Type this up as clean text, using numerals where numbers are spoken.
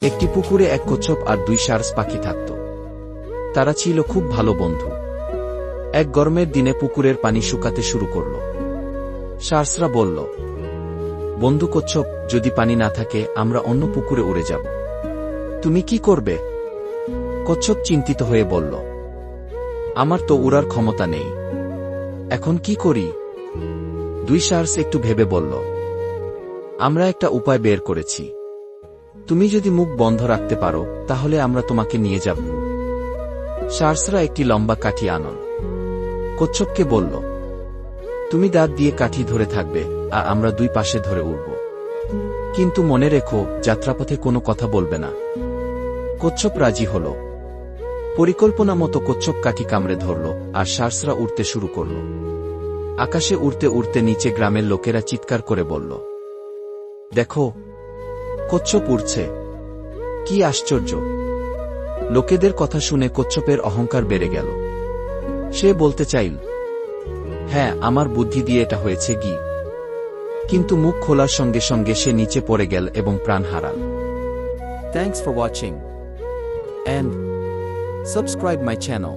একটি পুকুরে এক কচ্ছপ আর দুই সারস পাখি থাকত। তারা ছিল খুব ভালো বন্ধু। এক গরমের দিনে পুকুরের পানি শুকাতে শুরু করল। সারসরা বলল, বন্ধু কচ্ছপ, যদি পানি না থাকে আমরা অন্য পুকুরে উড়ে যাব। তুমি কি করবে? কচ্ছপ চিন্তিত হয়ে বলল, আমার তো উড়ার ক্ষমতা নেই, এখন কি করি? দুই সারস একটু ভেবে বলল, আমরা একটা উপায় বের করেছি। তুমি যদি মুখ বন্ধ রাখতে পারো তাহলে আমরা তোমাকে নিয়ে যাব। সারসরা একটি লম্বা কাঠি আনল। কচ্ছপকে বলল, তুমি দাঁত দিয়ে কাঠি ধরে থাকবে আর আমরা দুই পাশে ধরে উড়ব, কিন্তু মনে রেখো যাত্রাপথে কোনো কথা বলবে না। কচ্ছপ রাজি হল। পরিকল্পনা মতো কচ্ছপ কাঠি কামড়ে ধরল আর সারসরা উড়তে শুরু করল। আকাশে উড়তে উড়তে নিচে গ্রামের লোকেরা চিৎকার করে বলল, দেখো, কচ্ছপ উড়ছে, কি আশ্চর্য! লোকেদের কথা শুনে কচ্ছপের অহংকার বেড়ে গেল। সে বলতে চাইল, হ্যাঁ, আমার বুদ্ধি দিয়ে এটা হয়েছে গি। কিন্তু মুখ খোলার সঙ্গে সঙ্গে সে নিচে পড়ে গেল এবং প্রাণ হারাল। Thanks for watching and subscribe my channel.